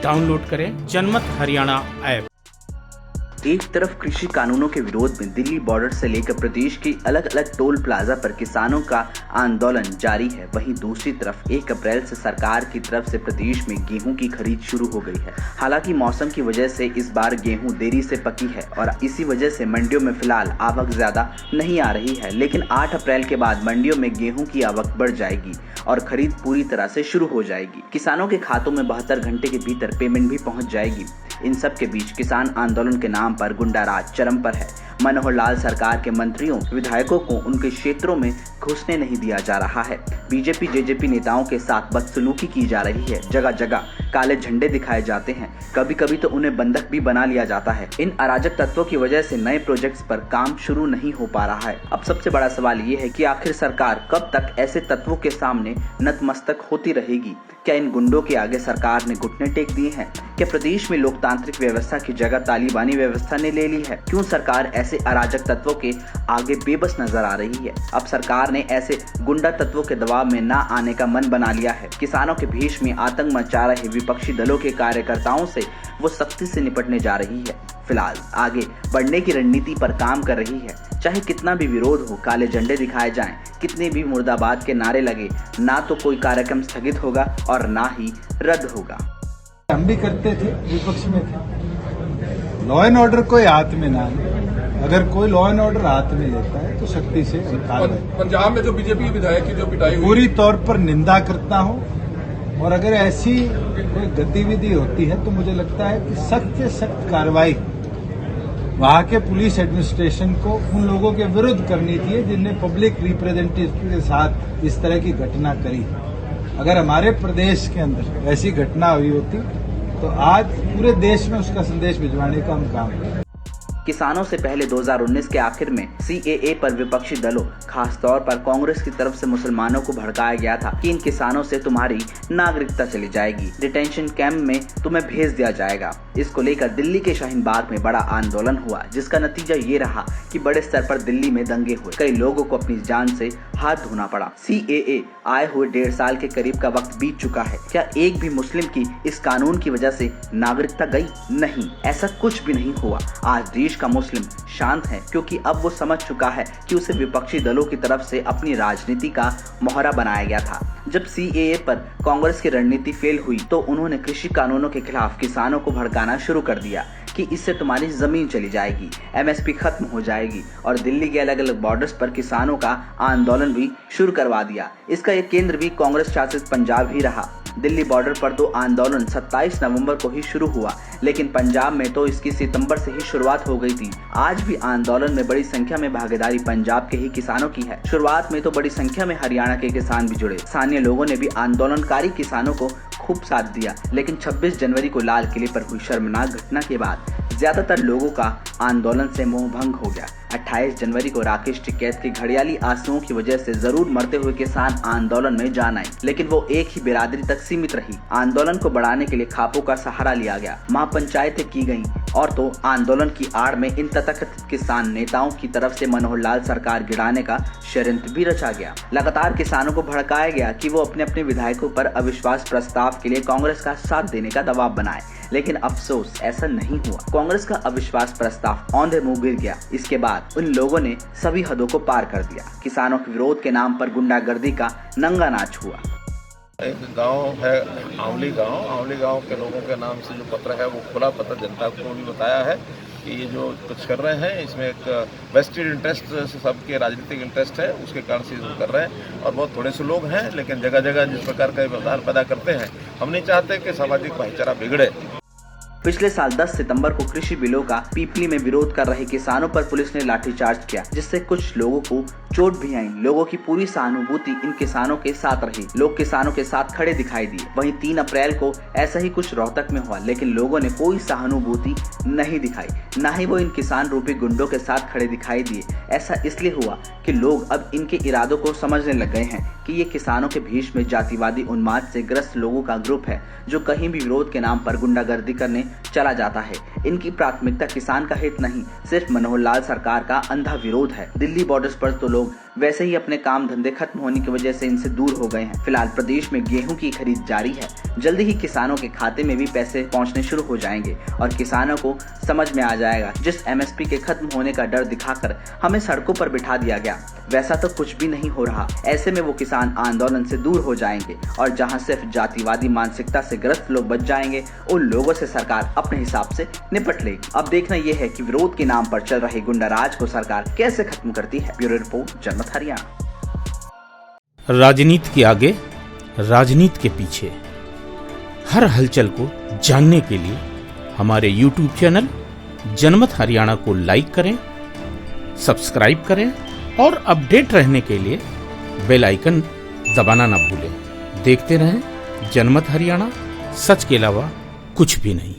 Download करें जनमत Haryana app. एक तरफ कृषि कानूनों के विरोध में दिल्ली बॉर्डर से लेकर प्रदेश के अलग अलग टोल प्लाजा पर किसानों का आंदोलन जारी है, वहीं दूसरी तरफ 1 अप्रैल से सरकार की तरफ से प्रदेश में गेहूं की खरीद शुरू हो गई है। हालांकि मौसम की वजह से इस बार गेहूं देरी से पकी है और इसी वजह से मंडियों में फिलहाल आवक ज्यादा नहीं आ रही है, लेकिन 8 अप्रैल के बाद मंडियों में गेहूं की आवक बढ़ जाएगी और खरीद पूरी तरह से शुरू हो जाएगी। किसानों के खातों में 72 घंटे के भीतर पेमेंट भी पहुंच जाएगी। इन सब के बीच किसान आंदोलन के नाम पर गुंडाराज चरम पर है। मनोहर लाल सरकार के मंत्रियों विधायकों को उनके क्षेत्रों में घुसने नहीं दिया जा रहा है। बीजेपी जेजेपी नेताओं के साथ बदसलूकी की जा रही है। जगह जगह काले झंडे दिखाए जाते हैं, कभी कभी तो उन्हें बंधक भी बना लिया जाता है। इन अराजक तत्वों की वजह से नए प्रोजेक्ट्स पर काम शुरू नहीं हो पा रहा है। अब सबसे बड़ा सवाल ये है कि आखिर सरकार कब तक ऐसे तत्वों के सामने नतमस्तक होती रहेगी? क्या इन गुंडों के आगे सरकार ने घुटने टेक दिए हैं? क्या प्रदेश में लोकतांत्रिक व्यवस्था की जगह तालिबानी व्यवस्था ने ले ली है? क्यों सरकार ऐसे अराजक तत्वों के आगे बेबस नजर आ रही है? अब सरकार ने ऐसे गुंडा तत्वों के दबाव में ना आने का मन बना लिया है। किसानों के भीष में आतंक मचा रहे विपक्षी दलों के कार्यकर्ताओं से वो सख्ती से निपटने जा रही है। फिलहाल आगे बढ़ने की रणनीति पर काम कर रही है। चाहे कितना भी विरोध हो, काले झंडे दिखाए जाएं, कितने भी मुर्दाबाद के नारे लगे, ना तो कोई कार्यक्रम स्थगित होगा और ना ही रद्द होगा। हम भी करते थे, विपक्ष में थे। लॉ एंड ऑर्डर कोई हाथ में ना ले। अगर कोई लॉ एंड ऑर्डर हाथ में लेता है तो सख्ती से पंजाब में जो बीजेपी विधायक की जो पिटाई हुई, पूरी तौर पर निंदा करता हूं। और अगर ऐसी कोई गतिविधि होती है तो मुझे लगता है कि सख्त से सख्त कार्रवाई वहां के पुलिस एडमिनिस्ट्रेशन को उन लोगों के विरुद्ध करनी चाहिए जिनने पब्लिक रिप्रेजेंटेटिव के साथ इस तरह की घटना करी। अगर हमारे प्रदेश के अंदर ऐसी घटना हुई होती तो आज पूरे देश में उसका संदेश भिजवाने का हम काम करें। किसानों से पहले 2019 के आखिर में CAA पर विपक्षी दलों, खास तौर पर कांग्रेस की तरफ से मुसलमानों को भड़काया गया था कि इन किसानों से तुम्हारी नागरिकता चली जाएगी, डिटेंशन कैंप में तुम्हें भेज दिया जाएगा। इसको लेकर दिल्ली के शाहीन बाग में बड़ा आंदोलन हुआ, जिसका नतीजा ये रहा कि बड़े स्तर पर दिल्ली में दंगे हुए। कई लोगों को अपनी जान से हाथ धोना पड़ा। CAA आए हुए 1.5 साल के करीब का वक्त बीत चुका है। क्या एक भी मुस्लिम की इस कानून की वजह से नागरिकता गई? नहीं, ऐसा कुछ भी नहीं हुआ। आज देश का मुस्लिम शांत है, क्योंकि अब वो समझ चुका है कि उसे विपक्षी दलों की तरफ से अपनी राजनीति का मोहरा बनाया गया था। जब CAA पर कांग्रेस की रणनीति फेल हुई तो उन्होंने कृषि कानूनों के खिलाफ किसानों को भड़काना शुरू कर दिया कि इससे तुम्हारी जमीन चली जाएगी, MSP खत्म हो जाएगी, और दिल्ली के अलग अलग बॉर्डर्स पर किसानों का आंदोलन भी शुरू करवा दिया। इसका एक केंद्र भी कांग्रेस शासित पंजाब ही रहा। दिल्ली बॉर्डर पर तो आंदोलन 27 नवंबर को ही शुरू हुआ, लेकिन पंजाब में तो इसकी सितंबर से ही शुरुआत हो गई थी। आज भी आंदोलन में बड़ी संख्या में भागीदारी पंजाब के ही किसानों की है। शुरुआत में तो बड़ी संख्या में हरियाणा के किसान भी जुड़े। स्थानीय लोगों ने भी आंदोलनकारी किसानों को खूब साथ दिया, लेकिन 26 जनवरी को लाल किले पर हुई शर्मनाक घटना के बाद ज्यादातर लोगों का आंदोलन से मोह भंग हो गया। 28 जनवरी को राकेश टिकैत की घड़ियाली आंसुओं की वजह से जरूर मरते हुए किसान आंदोलन में जान आए, लेकिन वो एक ही बिरादरी तक सीमित रही। आंदोलन को बढ़ाने के लिए खापों का सहारा लिया गया, महापंचायतें की गईं, और तो आंदोलन की आड़ में इन तथाकथित किसान नेताओं की तरफ से मनोहर लाल सरकार गिराने का षड्यंत्र भी रचा गया। लगातार किसानों को भड़काया गया कि वो अपने अपने विधायकों पर अविश्वास प्रस्ताव के लिए कांग्रेस का साथ देने का दबाव बनाए, लेकिन अफसोस ऐसा नहीं हुआ। कांग्रेस का अविश्वास प्रस्ताव औंधे मुंह गिर गया। इसके बाद उन लोगों ने सभी हदों को पार कर दिया। किसानों के विरोध के नाम पर गुंडागर्दी का नंगा नाच हुआ। एक गांव है आंवली गांव के लोगों के नाम से जो पत्र है वो खुला पत्र जनता को भी बताया है कि ये जो कुछ कर रहे हैं इसमें एक वेस्टेड इंटरेस्ट से सबके राजनीतिक इंटरेस्ट है, उसके कारण से कर रहे हैं। और बहुत थोड़े से लोग हैं, लेकिन जगह जगह जिस प्रकार का व्यवधान पैदा करते हैं, हम नहीं चाहते कि सामाजिक भाईचारा बिगड़े। पिछले साल 10 सितंबर को कृषि बिलों का पीपली में विरोध कर रहे किसानों पर पुलिस ने लाठीचार्ज किया, जिससे कुछ लोगों को चोट भी आई। लोगों की पूरी सहानुभूति इन किसानों के साथ रही। लोग किसानों के साथ खड़े दिखाई दिए। वहीं 3 अप्रैल को ऐसा ही कुछ रोहतक में हुआ, लेकिन लोगों ने कोई सहानुभूति नहीं दिखाई, न ही वो इन किसान रूपी गुंडों के साथ खड़े दिखाई दिए। ऐसा इसलिए हुआ कि लोग अब इनके इरादों को समझने लग गए हैं कि ये किसानों के भीष में जातिवादी उन्माद से ग्रस्त लोगों का ग्रुप है, जो कहीं भी विरोध के नाम पर गुंडागर्दी करने चला जाता है। इनकी प्राथमिकता किसान का हित नहीं, सिर्फ मनोहर लाल सरकार का अंधा विरोध है। दिल्ली बॉर्डर्स पर तो लोग वैसे ही अपने काम धंधे खत्म होने की वजह से इनसे दूर हो गए हैं। फिलहाल प्रदेश में गेहूं की खरीद जारी है। जल्दी ही किसानों के खाते में भी पैसे पहुंचने शुरू हो जाएंगे और किसानों को समझ में आ जाएगा जिस MSP के खत्म होने का डर दिखाकर हमें सड़कों पर बिठा दिया गया, वैसा तो कुछ भी नहीं हो रहा। ऐसे में वो किसान आंदोलन से दूर हो जाएंगे और जहां सिर्फ जातिवादी मानसिकता से ग्रस्त लोग बच जाएंगे, उन लोगों से सरकार अपने हिसाब से निपट लेगी। अब देखना यह है कि विरोध के नाम पर चल रहे गुंडाराज को सरकार कैसे खत्म करती है। ब्यूरो रिपोर्ट, जनमत हरियाणा। राजनीति के आगे, राजनीति के पीछे, हर हलचल को जानने के लिए हमारे YouTube चैनल जनमत हरियाणा को लाइक करें, सब्सक्राइब करें और अपडेट रहने के लिए बेल आइकन दबाना ना भूलें। देखते रहें जनमत हरियाणा, सच के अलावा कुछ भी नहीं।